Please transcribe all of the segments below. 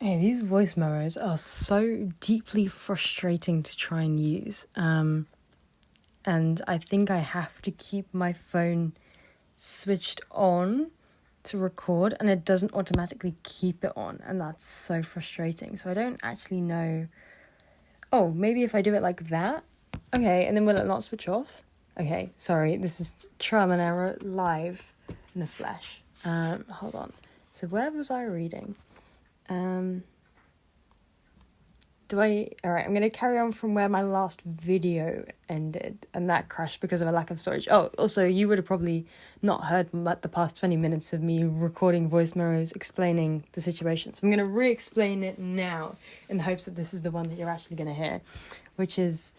Hey, these voice memos are so deeply frustrating to try and use. And I think I have to keep my phone switched on to record, and it doesn't automatically keep it on, and that's so frustrating. So I don't actually know. Oh, maybe if I do it like that? Okay, and then will it not switch off? Okay, sorry, this is trial and error live in the flesh. Hold on. So where was I reading? Alright, I'm going to carry on from where my last video ended, and that crashed because of a lack of storage. Oh, also, you would have probably not heard the past 20 minutes of me recording voice memos explaining the situation. So I'm going to re-explain it now in the hopes that this is the one that you're actually going to hear, which is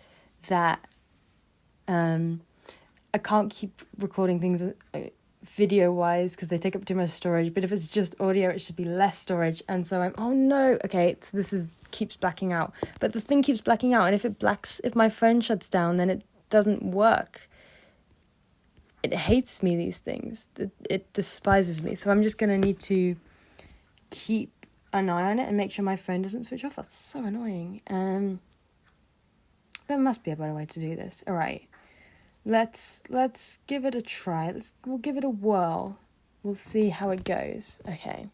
that I can't keep recording things video-wise because they take up too much storage, but if it's just audio, it should be less storage, and so oh no, okay, so this is keeps blacking out, but the thing keeps blacking out, and if my phone shuts down, then it doesn't work. It hates me, these things. It despises me, so I'm just gonna need to keep an eye on it and make sure my phone doesn't switch off. That's so annoying. There must be a better way to do this. All right, let's give it a try. We'll give it a whirl. We'll see how it goes. Okay.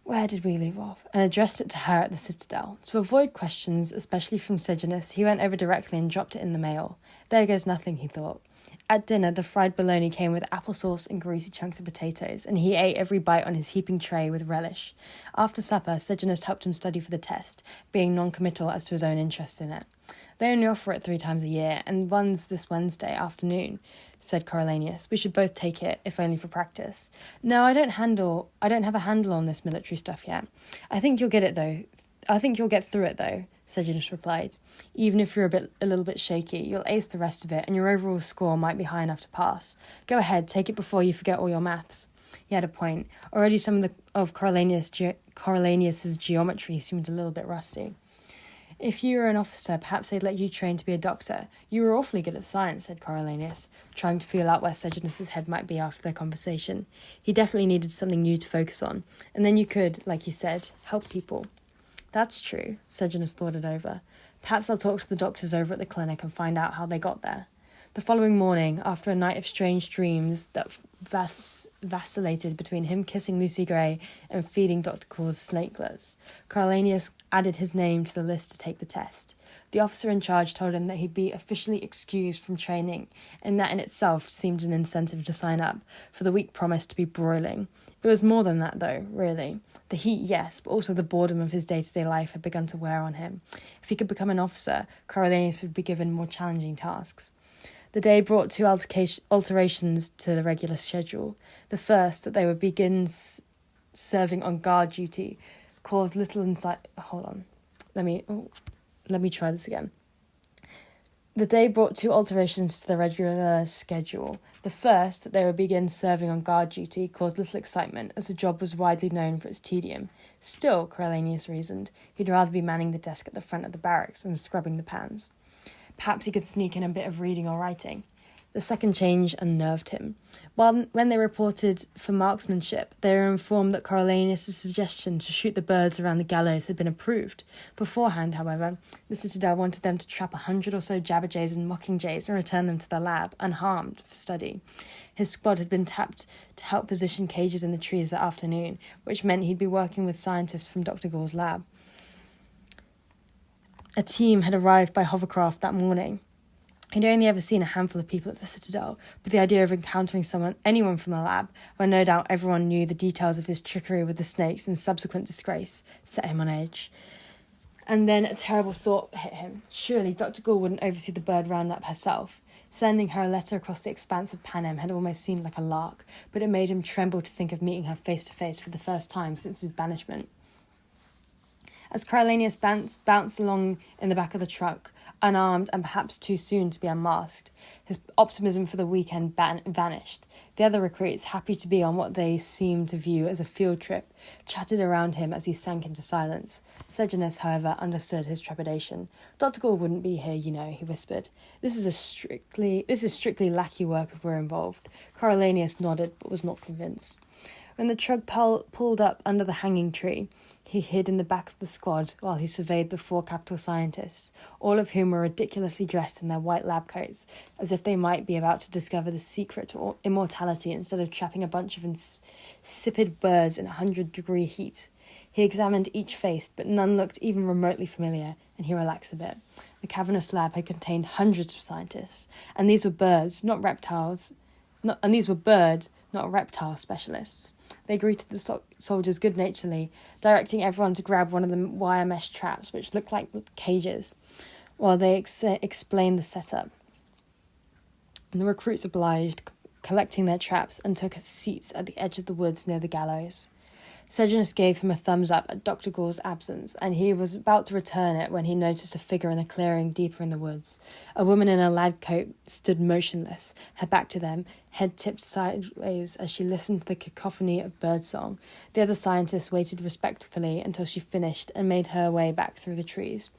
Where did we leave off? And addressed it to her at the Citadel. To avoid questions, especially from Sejanus, he went over directly and dropped it in the mail. There goes nothing, he thought. At dinner, the fried bologna came with applesauce and greasy chunks of potatoes, and he ate every bite on his heaping tray with relish. After supper, Sejanus helped him study for the test, being non-committal as to his own interest in it. They only offer it 3 times a year, and one's this Wednesday afternoon, said Coriolanus. We should both take it, if only for practice. No, I don't have a handle on this military stuff yet. I think you'll get through it, though, Sejanus replied. Even if you're a little bit shaky, you'll ace the rest of it, and your overall score might be high enough to pass. Go ahead, take it before you forget all your maths. He had a point. Already some of Coriolanus's geometry seemed a little bit rusty. If you were an officer, perhaps they'd let you train to be a doctor. You were awfully good at science, said Coriolanus, trying to feel out where Sejanus's head might be after their conversation. He definitely needed something new to focus on, and then you could, like you said, help people. That's true, Sejanus thought it over. Perhaps I'll talk to the doctors over at the clinic and find out how they got there. The following morning, after a night of strange dreams that vacillated between him kissing Lucy Gray and feeding Dr. Caw's snakelets, Coriolanus added his name to the list to take the test. The officer in charge told him that he'd be officially excused from training, and that in itself seemed an incentive to sign up, for the week promised to be broiling. It was more than that, though, really. The heat, yes, but also the boredom of his day-to-day life had begun to wear on him. If he could become an officer, Coriolanus would be given more challenging tasks. The day brought 2 alterations to the regular schedule. The first, that they would begin serving on guard duty, caused little insight. Hold on. Let me try this again. The day brought 2 alterations to the regular schedule. The first, that they would begin serving on guard duty, caused little excitement, as the job was widely known for its tedium. Still, Coriolanus reasoned, he'd rather be manning the desk at the front of the barracks than scrubbing the pans. Perhaps he could sneak in a bit of reading or writing. The second change unnerved him. When they reported for marksmanship, they were informed that Coriolanus' suggestion to shoot the birds around the gallows had been approved. Beforehand, however, the Citadel wanted them to trap 100 or so jabberjays and mockingjays and return them to the lab, unharmed, for study. His squad had been tapped to help position cages in the trees that afternoon, which meant he'd be working with scientists from Dr. Gall's lab. A team had arrived by hovercraft that morning. He'd only ever seen a handful of people at the Citadel, but the idea of encountering anyone from the lab, where no doubt everyone knew the details of his trickery with the snakes and subsequent disgrace, set him on edge. And then a terrible thought hit him. Surely Dr. Gall wouldn't oversee the bird roundup herself. Sending her a letter across the expanse of Panem had almost seemed like a lark, but it made him tremble to think of meeting her face to face for the first time since his banishment. As Coriolanus bounced along in the back of the truck, unarmed and perhaps too soon to be unmasked, his optimism for the weekend vanished. The other recruits, happy to be on what they seemed to view as a field trip, chatted around him as he sank into silence. Sejanus, however, understood his trepidation. Dr. Gall wouldn't be here, you know, he whispered. This is strictly lackey work if we're involved. Coriolanus nodded, but was not convinced. When the truck pulled up under the hanging tree, he hid in the back of the squad while he surveyed the 4 capital scientists, all of whom were ridiculously dressed in their white lab coats, as if they might be about to discover the secret to immortality instead of trapping a bunch of insipid birds in 100-degree heat. He examined each face, but none looked even remotely familiar, and he relaxed a bit. The cavernous lab had contained hundreds of scientists, and these were birds, not reptile specialists. They greeted the soldiers good-naturedly, directing everyone to grab one of the wire mesh traps, which looked like cages, while they explained the setup. And the recruits obliged, collecting their traps, and took seats at the edge of the woods near the gallows. Sejanus gave him a thumbs up at Dr. Gaule's absence, and he was about to return it when he noticed a figure in a clearing deeper in the woods. A woman in a lab coat stood motionless, her back to them, head tipped sideways as she listened to the cacophony of birdsong. The other scientists waited respectfully until she finished and made her way back through the trees.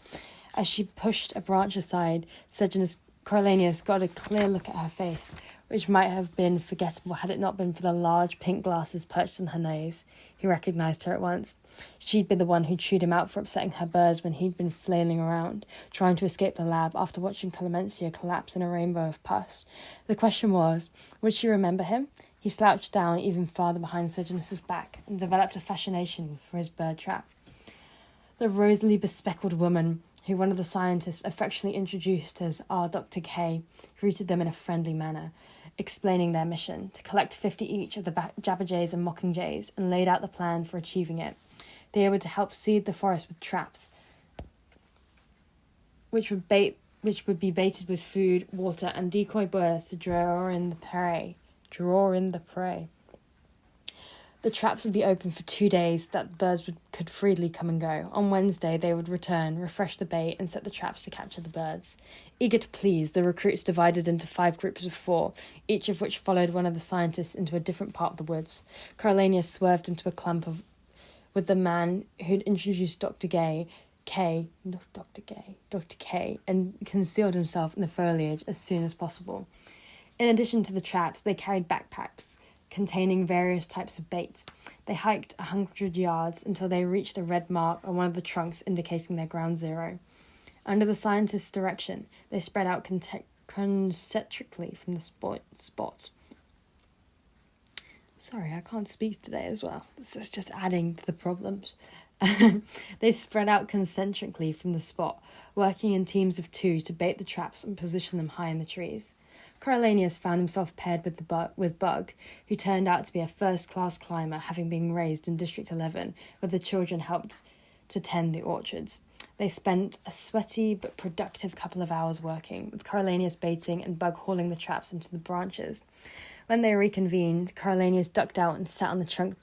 As she pushed a branch aside, Coriolanus got a clear look at her face, which might have been forgettable had it not been for the large pink glasses perched on her nose. He recognised her at once. She'd been the one who chewed him out for upsetting her birds when he'd been flailing around, trying to escape the lab after watching Clemencia collapse in a rainbow of pus. The question was, would she remember him? He slouched down even farther behind Sejanus's back and developed a fascination for his bird trap. The rosily bespectacled woman, who one of the scientists affectionately introduced as our Dr. K, greeted them in a friendly manner, explaining their mission, to collect 50 each of the jabberjays and mockingjays, and laid out the plan for achieving it. They were to help seed the forest with traps, which would be baited with food, water, and decoy birds to draw in the prey. The traps would be open for 2 days so that the birds could freely come and go. On Wednesday, they would return, refresh the bait, and set the traps to capture the birds. Eager to please, the recruits divided into 5 groups of 4, each of which followed one of the scientists into a different part of the woods. Coriolanus swerved into a clump with the man who'd introduced Dr. K, and concealed himself in the foliage as soon as possible. In addition to the traps, they carried backpacks containing various types of baits. They hiked 100 yards until they reached a red mark on one of the trunks indicating their ground zero. Under the scientist's direction, they spread out concentrically from the spot. Sorry, I can't speak today as well. This is just adding to the problems. They spread out concentrically from the spot, working in teams of 2 to bait the traps and position them high in the trees. Coriolanus found himself paired with Bug, who turned out to be a first-class climber, having been raised in District 11, where the children helped to tend the orchards. They spent a sweaty but productive couple of hours working, with Coriolanus baiting and Bug hauling the traps into the branches. When they reconvened, Coriolanus ducked out and sat on the truck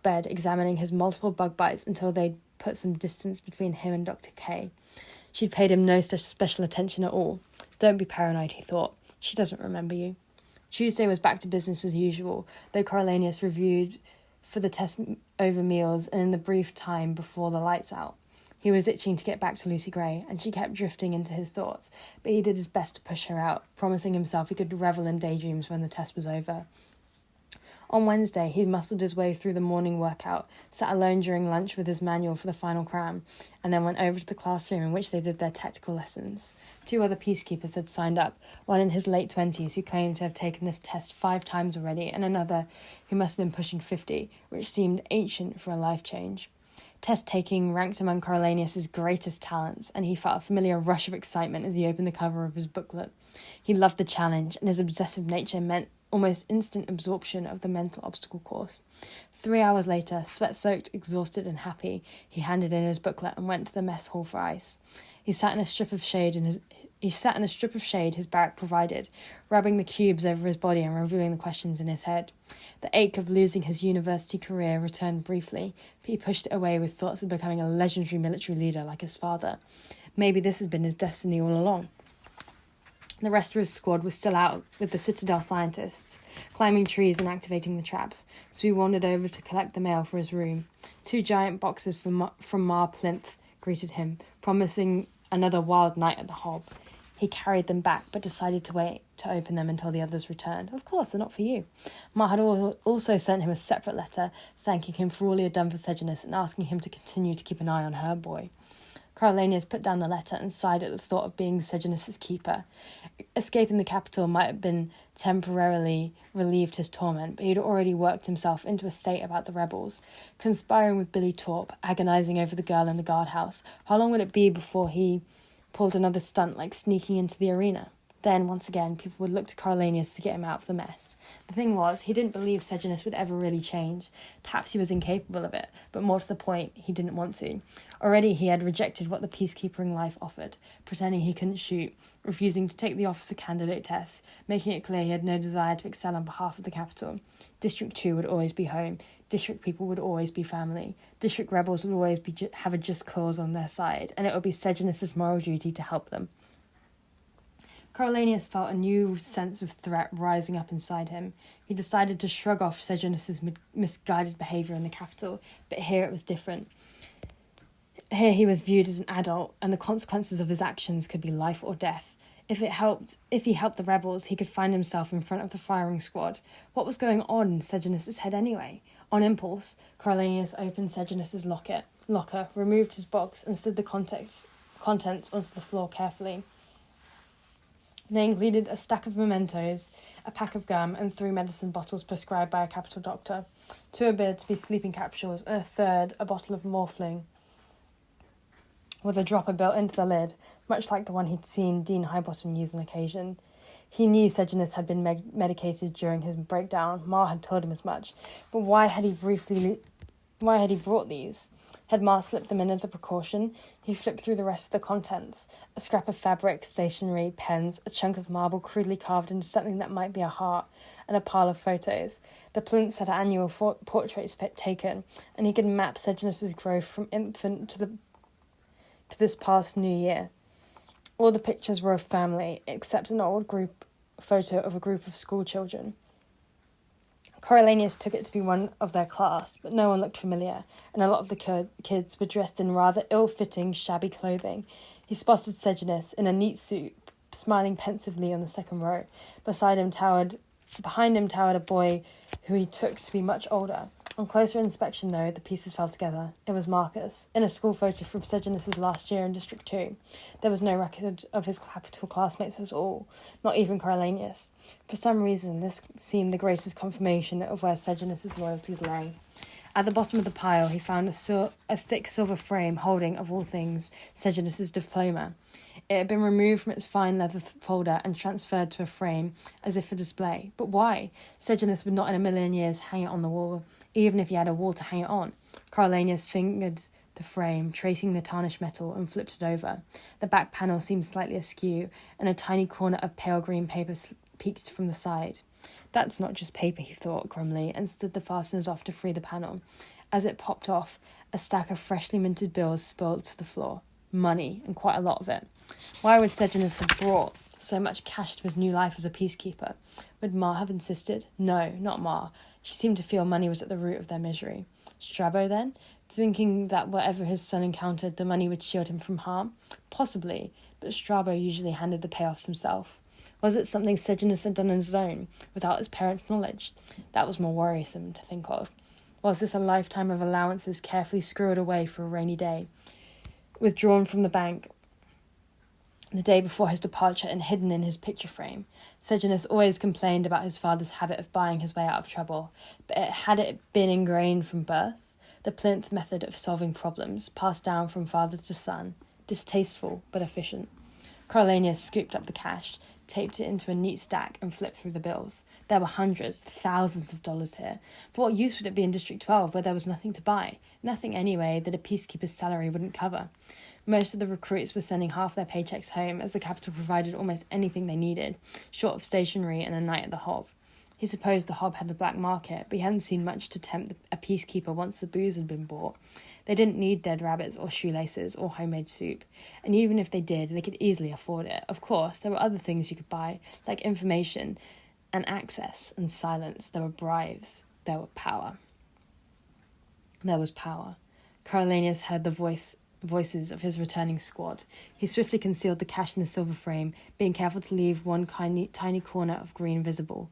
bed, examining his multiple bug bites until they'd put some distance between him and Dr. K. She'd paid him no such special attention at all. Don't be paranoid, he thought. She doesn't remember you. Tuesday was back to business as usual, though Coriolanus reviewed for the test over meals and in the brief time before the lights out. He was itching to get back to Lucy Gray, and she kept drifting into his thoughts, but he did his best to push her out, promising himself he could revel in daydreams when the test was over. On Wednesday, he muscled his way through the morning workout, sat alone during lunch with his manual for the final cram, and then went over to the classroom in which they did their tactical lessons. 2 other peacekeepers had signed up, one in his late 20s who claimed to have taken the test 5 times already, and another who must have been pushing 50, which seemed ancient for a life change. Test-taking ranked among Coriolanus' greatest talents, and he felt a familiar rush of excitement as he opened the cover of his booklet. He loved the challenge, and his obsessive nature meant almost instant absorption of the mental obstacle course. 3 hours later, sweat-soaked, exhausted and happy, he handed in his booklet and went to the mess hall for ice. He sat in the strip of shade his barrack provided, rubbing the cubes over his body and reviewing the questions in his head. The ache of losing his university career returned briefly, but he pushed it away with thoughts of becoming a legendary military leader like his father. Maybe this had been his destiny all along. The rest of his squad was still out with the Citadel scientists, climbing trees and activating the traps, so he wandered over to collect the mail for his room. 2 giant boxes from Mar Plinth greeted him, promising another wild night at the Hob. He carried them back, but decided to wait to open them until the others returned. Of course, they're not for you. Ma had also sent him a separate letter, thanking him for all he had done for Sejanus and asking him to continue to keep an eye on her boy. Coriolanus put down the letter and sighed at the thought of being Sejanus' keeper. Escaping the capital might have been temporarily relieved his torment, but he'd already worked himself into a state about the rebels, conspiring with Billy Torp, agonising over the girl in the guardhouse. How long would it be before he pulled another stunt like sneaking into the arena? Then, once again, people would look to Coriolanus to get him out of the mess. The thing was, he didn't believe Sejanus would ever really change. Perhaps he was incapable of it, but more to the point, he didn't want to. Already he had rejected what the peacekeeping life offered, pretending he couldn't shoot, refusing to take the officer candidate test, making it clear he had no desire to excel on behalf of the capital. District 2 would always be home. District people would always be family. District rebels would always have a just cause on their side, and it would be Sejanus' moral duty to help them. Coriolanus felt a new sense of threat rising up inside him. He decided to shrug off Sejanus' misguided behaviour in the capital, but here it was different. Here he was viewed as an adult, and the consequences of his actions could be life or death. If he helped the rebels, he could find himself in front of the firing squad. What was going on in Sejanus' head anyway? On impulse, Coriolanus opened Sejanus' locker, removed his box, and slid the contents onto the floor carefully. They included a stack of mementos, a pack of gum, and 3 medicine bottles prescribed by a capital doctor. 2 appeared to be sleeping capsules, and a third, a bottle of morphine, with a dropper built into the lid, much like the one he'd seen Dean Highbottom use on occasion. He knew Sejanus had been medicated during his breakdown. Ma had told him as much. But why had he brought these? Had Ma slipped them in as a precaution? He flipped through the rest of the contents. A scrap of fabric, stationery, pens, a chunk of marble crudely carved into something that might be a heart, and a pile of photos. The plinths had annual portraits taken, and he could map Sejanus' growth from infant to this past New Year. All the pictures were of family, except an old photo of a group of school children. Coriolanus took it to be one of their class, but no one looked familiar, and a lot of the kids were dressed in rather ill-fitting, shabby clothing. He spotted Sejanus in a neat suit, smiling pensively on the second row. Behind him towered a boy who he took to be much older. On closer inspection, though, the pieces fell together. It was Marcus, in a school photo from Sejanus' last year in District 2. There was no record of his capital classmates at all, not even Coriolanus. For some reason, this seemed the greatest confirmation of where Sejanus' loyalties lay. At the bottom of the pile, he found a thick silver frame holding, of all things, Sejanus' diploma. It had been removed from its fine leather folder and transferred to a frame, as if for display. But why? Sejanus would not in a million years hang it on the wall, even if he had a wall to hang it on. Coriolanus fingered the frame, tracing the tarnished metal, and flipped it over. The back panel seemed slightly askew, and a tiny corner of pale green paper peeked from the side. That's not just paper, he thought grimly, and slid the fasteners off to free the panel. As it popped off, a stack of freshly minted bills spilled to the floor. Money, and quite a lot of it. Why would Sejanus have brought so much cash to his new life as a peacekeeper? Would Ma have insisted? No, not Ma. She seemed to feel money was at the root of their misery. Strabo, then? Thinking that whatever his son encountered, the money would shield him from harm? Possibly, but Strabo usually handled the payoffs himself. Was it something Sejanus had done on his own, without his parents' knowledge? That was more worrisome to think of. Was this a lifetime of allowances carefully squirreled away for a rainy day, withdrawn from the bank the day before his departure and hidden in his picture frame? Sejanus always complained about his father's habit of buying his way out of trouble, but had it been ingrained from birth? The plinth method of solving problems, passed down from father to son, distasteful but efficient. Coriolanus scooped up the cash, taped it into a neat stack, and flipped through the bills. There were hundreds, thousands of dollars here. For what use would it be in District 12, where there was nothing to buy? Nothing, anyway, that a peacekeeper's salary wouldn't cover. Most of the recruits were sending half their paychecks home, as the capital provided almost anything they needed, short of stationery and a night at the Hob. He supposed the Hob had the black market, but he hadn't seen much to tempt a peacekeeper once the booze had been bought. They didn't need dead rabbits or shoelaces or homemade soup, and even if they did, they could easily afford it. Of course, there were other things you could buy, like information and access and silence. There were bribes. There were power. There was power. Coriolanus heard the voices of his returning squad. He swiftly concealed the cash in the silver frame, being careful to leave one tiny corner of green visible.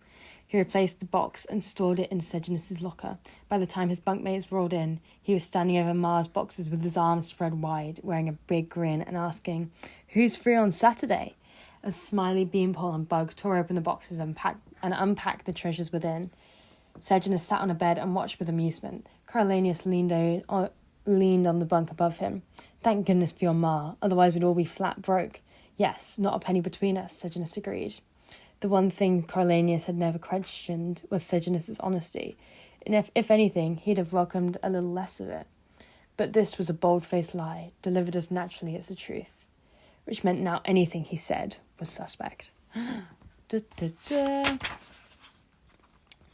He replaced the box and stored it in Sejanus's locker. By the time his bunkmates rolled in, he was standing over Ma's boxes with his arms spread wide, wearing a big grin and asking, "Who's free on Saturday?" As Smiley, Beanpole and Bug tore open the boxes and unpacked the treasures within. Sejanus sat on a bed and watched with amusement. Coriolanus leaned on the bunk above him. "Thank goodness for your Ma, otherwise we'd all be flat broke." "Yes, not a penny between us," Sejanus agreed. The one thing Coriolanus had never questioned was Sejanus's honesty, and if anything, he'd have welcomed a little less of it. But this was a bold-faced lie, delivered as naturally as the truth, which meant now anything he said was suspect.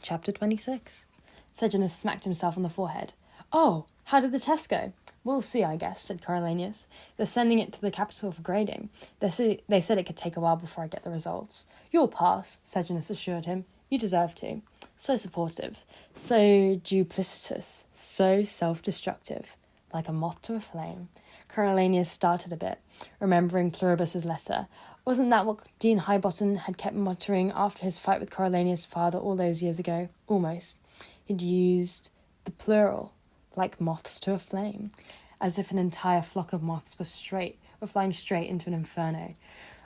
Chapter 26. Sejanus smacked himself on the forehead. "Oh, how did the test go?" "We'll see, I guess," said Coriolanus. "They're sending it to the capital for grading. They said it could take a while before I get the results." "You'll pass," Sejanus assured him. "You deserve to." So supportive, so duplicitous, so self-destructive, like a moth to a flame. Coriolanus started a bit, remembering Pluribus's letter. Wasn't that what Dean Highbottom had kept muttering after his fight with Coriolanus' father all those years ago? Almost. He'd used the plural, like moths to a flame, as if an entire flock of moths were flying straight into an inferno.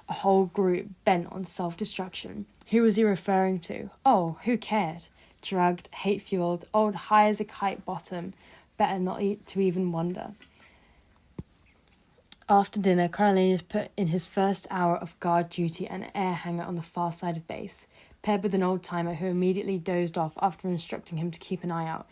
A whole group bent on self-destruction. Who was he referring to? Oh, who cared? Drugged, hate-fueled, old high as a kite bottom. Better not to even wonder. After dinner, Coriolanus put in his first hour of guard duty an air hanger on the far side of base, paired with an old-timer who immediately dozed off after instructing him to keep an eye out.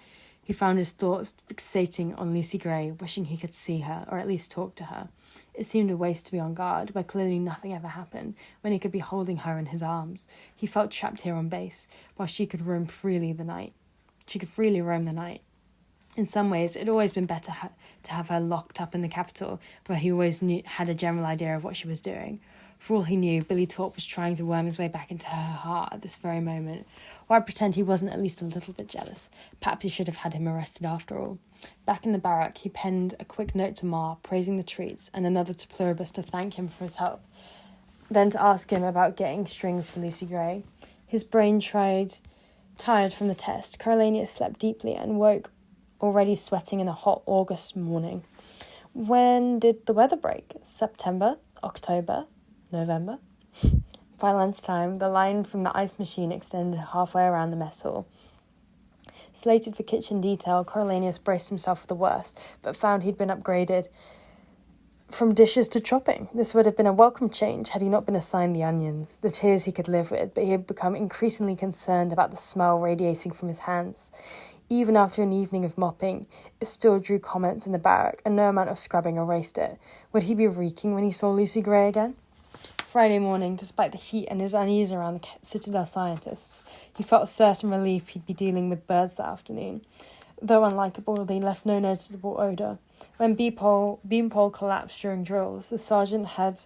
He found his thoughts fixating on Lucy Gray, wishing he could see her, or at least talk to her. It seemed a waste to be on guard, where clearly nothing ever happened, when he could be holding her in his arms. He felt trapped here on base, while she could roam freely roam the night. In some ways, it had always been better to have her locked up in the capital, where he always had a general idea of what she was doing. For all he knew, Billy Torp was trying to worm his way back into her heart at this very moment. Why pretend he wasn't at least a little bit jealous? Perhaps he should have had him arrested after all. Back in the barrack, he penned a quick note to Ma, praising the treats, and another to Pluribus to thank him for his help. Then to ask him about getting strings for Lucy Gray. His brain tired from the test, Coriolanus slept deeply and woke already sweating in a hot August morning. When did the weather break? September? October? November? By lunchtime, the line from the ice machine extended halfway around the mess hall. Slated for kitchen detail, Coriolanus braced himself for the worst, but found he'd been upgraded from dishes to chopping. This would have been a welcome change had he not been assigned the onions. The tears he could live with, but he had become increasingly concerned about the smell radiating from his hands. Even after an evening of mopping, it still drew comments in the barrack, and no amount of scrubbing erased it. Would he be reeking when he saw Lucy Gray again? Friday morning, despite the heat and his unease around the Citadel scientists, he felt a certain relief he'd be dealing with birds that afternoon. Though unlikable, they left no noticeable odour. When Beanpole collapsed during drills, the sergeant had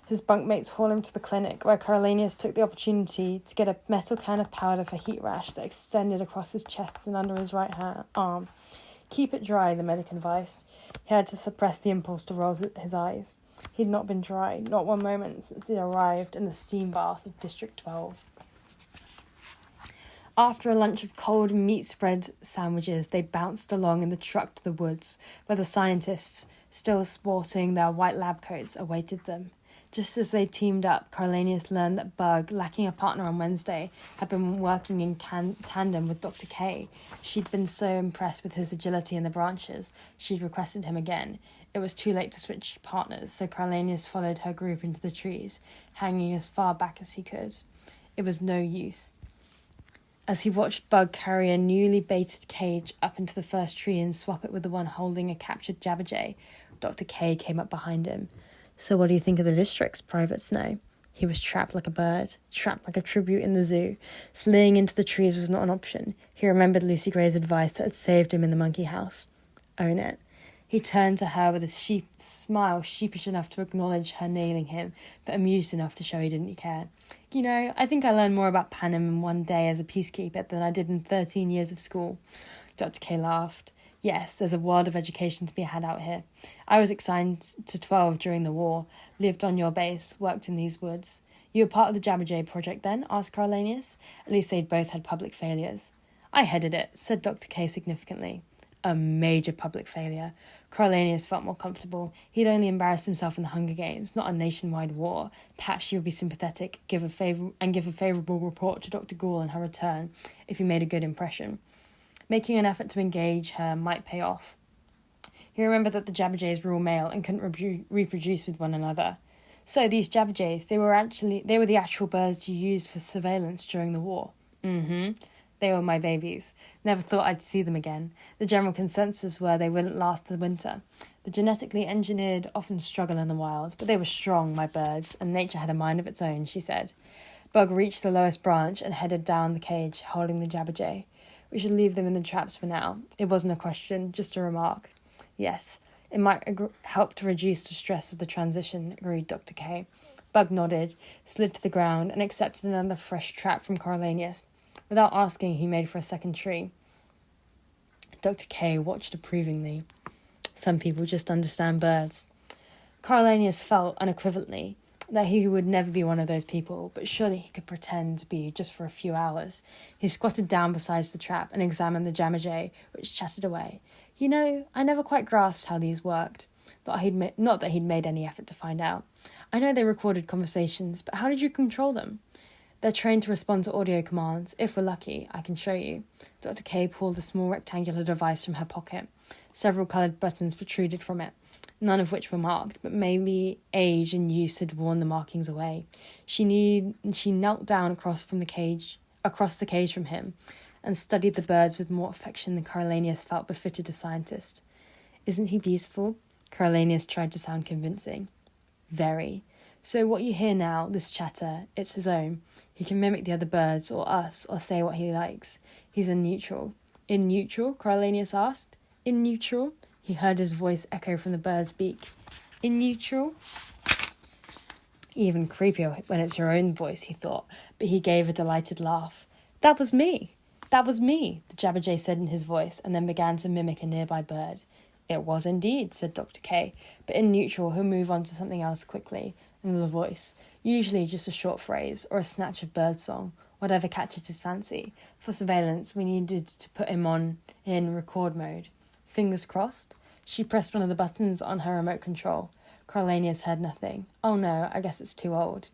his bunkmates haul him to the clinic, where Coriolanus took the opportunity to get a metal can of powder for heat rash that extended across his chest and under his right arm. Keep it dry, the medic advised. He had to suppress the impulse to roll his eyes. He'd not been dry, not one moment since he arrived in the steam bath of District 12. After a lunch of cold meat spread sandwiches, they bounced along in the truck to the woods, where the scientists, still sporting their white lab coats, awaited them. Just as they teamed up, Coriolanus learned that Bug, lacking a partner on Wednesday, had been working in tandem with Dr. K. She'd been so impressed with his agility in the branches, she'd requested him again. It was too late to switch partners, so Coriolanus followed her group into the trees, hanging as far back as he could. It was no use. As he watched Bug carry a newly baited cage up into the first tree and swap it with the one holding a captured jabberjay, Dr. K came up behind him. "So what do you think of the districts, Private Snow?" He was trapped like a bird, trapped like a tribute in the zoo. Fleeing into the trees was not an option. He remembered Lucy Gray's advice that had saved him in the monkey house. Own it. He turned to her with a smile sheepish enough to acknowledge her nailing him, but amused enough to show he didn't care. "You know, I think I learned more about Panem in one day as a peacekeeper than I did in 13 years of school." Dr. K laughed. Yes, there's a world of education to be had out here. I was assigned to 12 during the war, lived on your base, worked in these woods. You were part of the Jabberjay project then? Asked Carlanius. At least they'd both had public failures. I headed it, said Dr. K significantly. A major public failure. Carlanius felt more comfortable. He'd only embarrassed himself in the Hunger Games, not a nationwide war. Perhaps she would be sympathetic, give a favourable report to Dr. Gould on her return, if he made a good impression. Making an effort to engage her might pay off. He remembered that the Jabberjays were all male and couldn't reproduce with one another. So these Jabberjays, they were the actual birds you used for surveillance during the war. They were my babies. Never thought I'd see them again. The general consensus were they wouldn't last the winter. The genetically engineered often struggle in the wild, but they were strong, my birds, and nature had a mind of its own, she said. Bug reached the lowest branch and headed down the cage, holding the Jabberjay. We should leave them in the traps for now. It wasn't a question, just a remark. Yes, it might help to reduce the stress of the transition, agreed Dr. K. Bug nodded, slid to the ground, and accepted another fresh trap from Carlanius. Without asking, he made for a second tree. Dr. K watched approvingly. Some people just understand birds. Carlanius felt unequivocally that he would never be one of those people, but surely he could pretend to be just for a few hours. He squatted down beside the trap and examined the Jabberjay, which chattered away. You know, I never quite grasped how these worked. Not that he'd made any effort to find out. I know they recorded conversations, but how did you control them? They're trained to respond to audio commands. If we're lucky, I can show you. Dr. K pulled a small rectangular device from her pocket. Several coloured buttons protruded from it, none of which were marked, but maybe age and use had worn the markings away. She knelt down across the cage from him, and studied the birds with more affection than Carlanius felt befitted a scientist. Isn't he beautiful? Carlanius tried to sound convincing. Very. So what you hear now, this chatter, it's his own. He can mimic the other birds, or us, or say what he likes. He's in neutral. In neutral? Carlanius asked. In neutral? He heard his voice echo from the bird's beak. In neutral? Even creepier when it's your own voice, he thought, but he gave a delighted laugh. That was me! That was me, the Jabberjay said in his voice, and then began to mimic a nearby bird. It was indeed, said Dr. K, but in neutral he'll move on to something else quickly, another voice, usually just a short phrase or a snatch of birdsong, whatever catches his fancy. For surveillance, we needed to put him in record mode. Fingers crossed. She pressed one of the buttons on her remote control. Carlanius heard nothing. Oh no, I guess it's too old.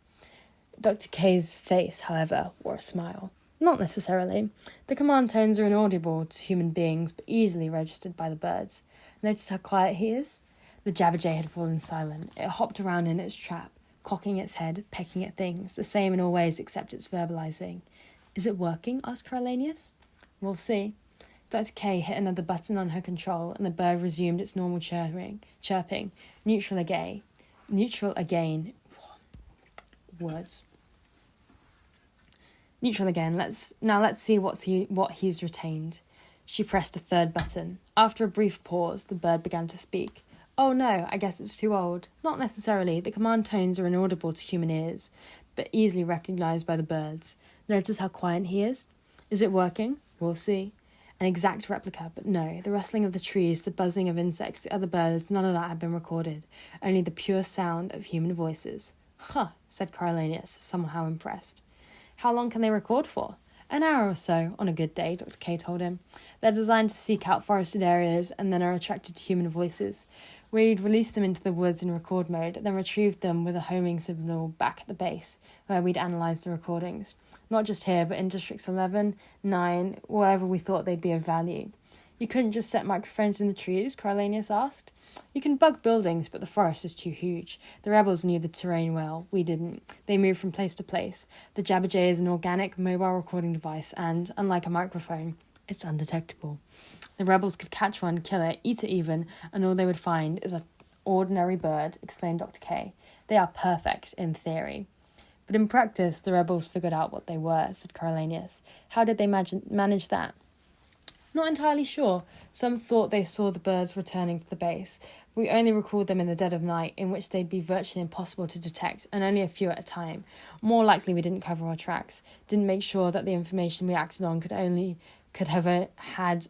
Dr. K's face, however, wore a smile. Not necessarily. The command tones are inaudible to human beings, but easily registered by the birds. Notice how quiet he is? The Jabberjay had fallen silent. It hopped around in its trap, cocking its head, pecking at things, the same in all ways except its verbalizing. Is it working? Asked Carlanius. We'll see. Dr. K hit another button on her control, and the bird resumed its normal chirping. Neutral again. Words. Neutral again. Let's see what he's retained. She pressed a third button. After a brief pause, the bird began to speak. Oh no, I guess it's too old. Not necessarily. The command tones are inaudible to human ears, but easily recognised by the birds. Notice how quiet he is? Is it working? We'll see. An exact replica, but no. The rustling of the trees, the buzzing of insects, the other birds, none of that had been recorded. Only the pure sound of human voices. Huh, said Carlanius, somehow impressed. How long can they record for? An hour or so, on a good day, Dr. K told him. They're designed to seek out forested areas and then are attracted to human voices. We'd released them into the woods in record mode, then retrieved them with a homing signal back at the base, where we'd analysed the recordings. Not just here, but in Districts 11, 9, wherever we thought they'd be of value. You couldn't just set microphones in the trees? Carlanius asked. You can bug buildings, but the forest is too huge. The rebels knew the terrain well. We didn't. They moved from place to place. The Jabberjay is an organic mobile recording device and, unlike a microphone, it's undetectable. The rebels could catch one, kill it, eat it even, and all they would find is an ordinary bird, explained Dr. K. They are perfect, in theory. But in practice, the rebels figured out what they were, said Carlanius. How did they manage that? Not entirely sure. Some thought they saw the birds returning to the base. We only recalled them in the dead of night, in which they'd be virtually impossible to detect, and only a few at a time. More likely we didn't cover our tracks, didn't make sure that the information we acted on could have had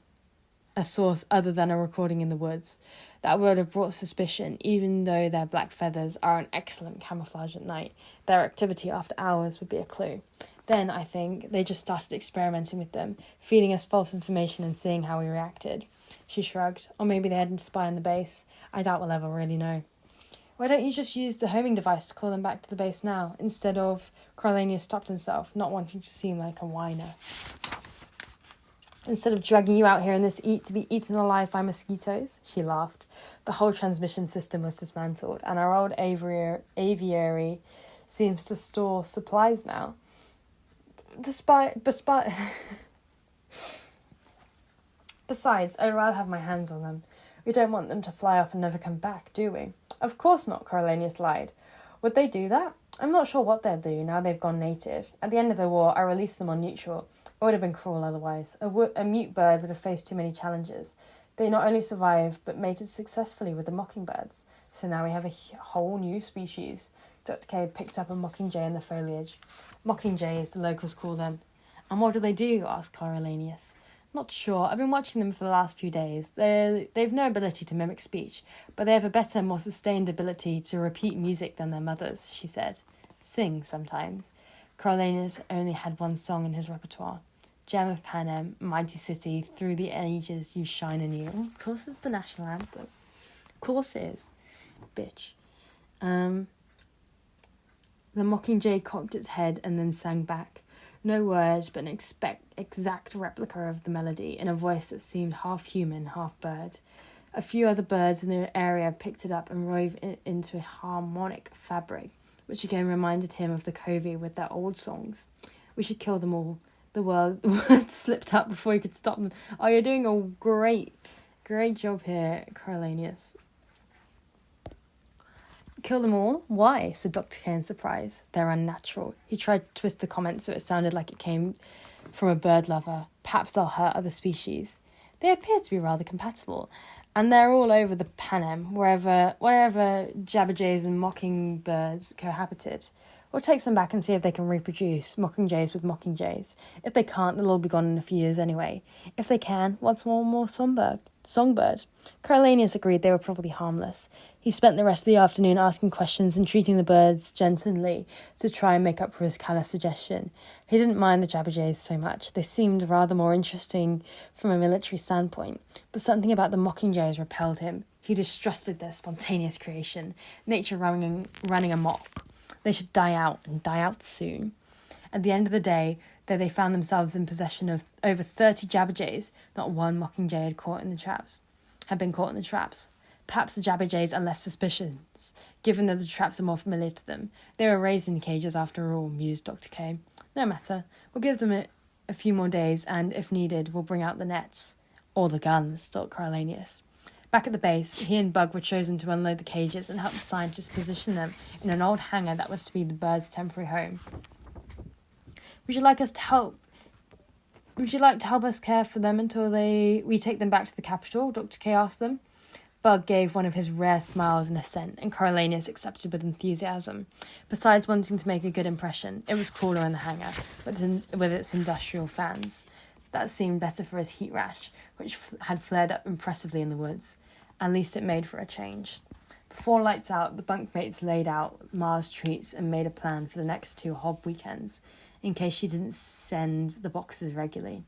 a source other than a recording in the woods. That would have brought suspicion, even though their black feathers are an excellent camouflage at night. Their activity after hours would be a clue. Then, I think, they just started experimenting with them, feeding us false information and seeing how we reacted. She shrugged. Or maybe they had a spy on the base. I doubt we'll ever really know. Why don't you just use the homing device to call them back to the base now, instead of... Coriolanus stopped himself, not wanting to seem like a whiner. Instead of dragging you out here in this heat to be eaten alive by mosquitoes, she laughed. The whole transmission system was dismantled, and our old aviary seems to store supplies now. Besides, I'd rather have my hands on them. We don't want them to fly off and never come back, do we? Of course not, Coriolanus lied. Would they do that? I'm not sure what they'll do now they've gone native. At the end of the war, I released them on neutral. It would have been cruel otherwise. A mute bird would have faced too many challenges. They not only survived, but mated successfully with the mockingbirds. So now we have a whole new species. Dr. K picked up a mockingjay in the foliage. Mockingjays, the locals call them. And what do? Asked Coriolanus. Not sure. I've been watching them for the last few days. They've no ability to mimic speech, but they have a better, more sustained ability to repeat music than their mothers, she said. Sing, sometimes. Coriolanus only had one song in his repertoire. Gem of Panem, mighty city, through the ages you shine anew. Of course it's the national anthem. Of course it is. Bitch. The mockingjay cocked its head and then sang back. No words, but an exact replica of the melody in a voice that seemed half human, half bird. A few other birds in the area picked it up and wove it into a harmonic fabric, which again reminded him of the Covey with their old songs. We should kill them all. The word slipped up before he could stop them. Oh, you're doing a great job here, Coriolanus. Kill them all? Why? Said Dr. K in surprise. They're unnatural. He tried to twist the comment so it sounded like it came from a bird lover. Perhaps they'll hurt other species. They appear to be rather compatible, and they're all over the Panem, wherever jabberjays and mockingbirds cohabited. We'll take some back and see if they can reproduce, mockingjays with mockingjays. If they can't, they'll all be gone in a few years anyway. If they can, what's one more songbird? Coriolanus agreed they were probably harmless. He spent the rest of the afternoon asking questions and treating the birds gently to try and make up for his callous suggestion. He didn't mind the jabberjays so much. They seemed rather more interesting from a military standpoint, but something about the mockingjays repelled him. He distrusted their spontaneous creation, nature running amok. They should die out, and die out soon. At the end of the day, though they found themselves in possession of over 30 jabberjays, not one mockingjay had been caught in the traps. Perhaps the jabberjays are less suspicious, given that the traps are more familiar to them. They were raised in cages after all, mused Dr. K. No matter. We'll give them a few more days, and, if needed, we'll bring out the nets. Or the guns, thought Coriolanus. Back at the base, he and Bug were chosen to unload the cages and help the scientists position them in an old hangar that was to be the birds' temporary home. Would you like to help us care for them until we take them back to the capital? Dr. K asked them. Bug gave one of his rare smiles in assent, and Coriolanus accepted with enthusiasm. Besides wanting to make a good impression, it was cooler in the hangar, with its industrial fans. That seemed better for his heat rash, which had flared up impressively in the woods. At least it made for a change. Before lights out, the bunkmates laid out Ma's treats and made a plan for the next 2 Hob weekends, in case she didn't send the boxes regularly.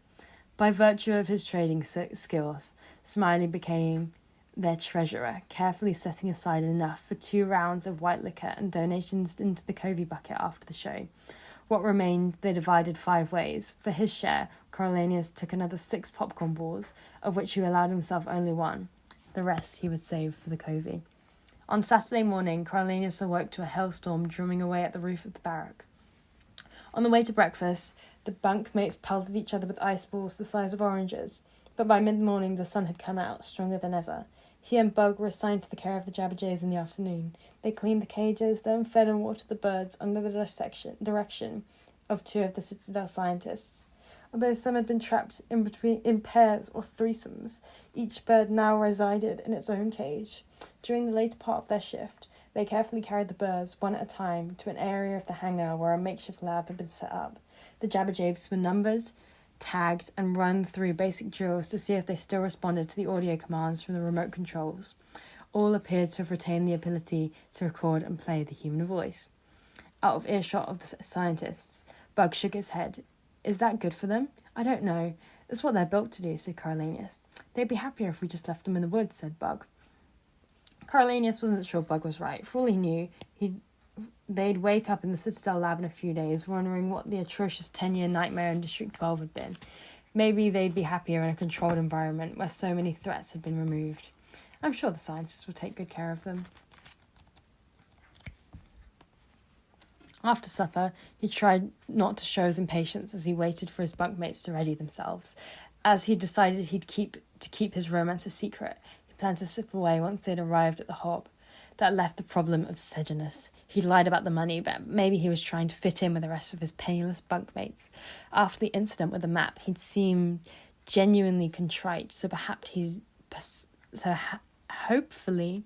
By virtue of his trading skills, Smiley became their treasurer, carefully setting aside enough for 2 rounds of white liquor and donations into the Covey bucket after the show. What remained they divided 5 ways. For his share, Coriolanus took another 6 popcorn balls, of which he allowed himself only 1. The rest he would save for the Covey. On Saturday morning, Coriolanus awoke to a hailstorm drumming away at the roof of the barrack. On the way to breakfast, the bunkmates pelted each other with ice balls the size of oranges, but by mid-morning the sun had come out, stronger than ever. He and Bug were assigned to the care of the jabberjays in the afternoon. They cleaned the cages, then fed and watered the birds under the direction of 2 of the Citadel scientists. Although some had been trapped in pairs or threesomes, each bird now resided in its own cage. During the later part of their shift, they carefully carried the birds, one at a time, to an area of the hangar where a makeshift lab had been set up. The jabberjays were numbered, tagged, and run through basic drills to see if they still responded to the audio commands from the remote controls. All appeared to have retained the ability to record and play the human voice. Out of earshot of the scientists, Bug shook his head. Is that good for them? I don't know. It's what they're built to do, said Carlenius. They'd be happier if we just left them in the woods, said Bug. Carlenius wasn't sure Bug was right. For all he knew, they'd wake up in the Citadel lab in a few days, wondering what the atrocious 10-year nightmare in District 12 had been. Maybe they'd be happier in a controlled environment where so many threats had been removed. I'm sure the scientists will take good care of them. After supper, he tried not to show his impatience as he waited for his bunkmates to ready themselves. As he decided he'd keep his romance a secret, he planned to slip away once they'd arrived at the hob. That left the problem of Sejanus. He'd lied about the money, but maybe he was trying to fit in with the rest of his penniless bunkmates. After the incident with the map, he'd seemed genuinely contrite, so hopefully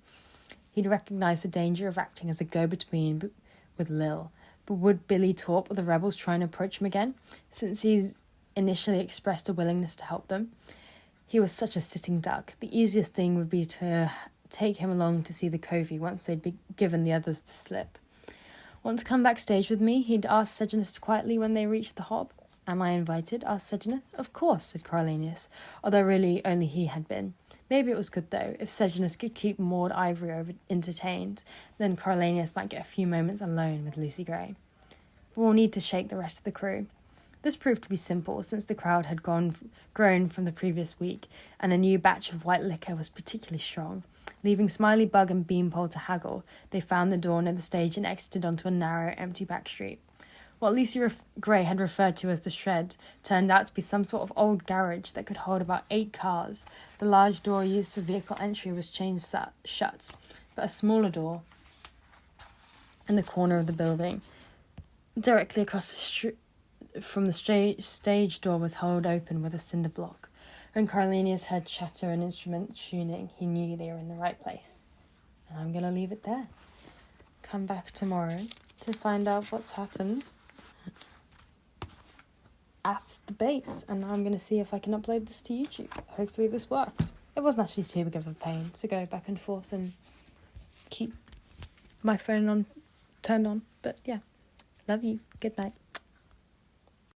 he'd recognise the danger of acting as a go-between with Lil. But would Billy talk with the rebels trying to approach him again, since he's initially expressed a willingness to help them? He was such a sitting duck. The easiest thing would be to take him along to see the Covey once they'd be given the others the slip. Want to come backstage with me? He'd asked Sejanus quietly when they reached the hob. Am I invited? Asked Sejanus. Of course, said Carlenius, although really only he had been. Maybe it was good, though. If Sejanus could keep Maud Ivory entertained, then Carlenius might get a few moments alone with Lucy Gray. But we'll need to shake the rest of the crew. This proved to be simple, since the crowd had grown from the previous week, and a new batch of white liquor was particularly strong. Leaving Smiley, Bug and Beanpole to haggle, they found the door near the stage and exited onto a narrow, empty back street. What Lucy Gray had referred to as the shed turned out to be some sort of old garage that could hold about 8 cars. The large door used for vehicle entry was chained shut, but a smaller door in the corner of the building, directly across the street from the stage door, was held open with a cinder block. When Carlenius heard chatter and instrument tuning, he knew they were in the right place. And I'm going to leave it there. Come back tomorrow to find out what's happened at the base, and I'm going to see if I can upload this to YouTube. Hopefully this works. It wasn't actually too big of a pain to go back and forth and keep my phone turned on, but yeah, love you, good night.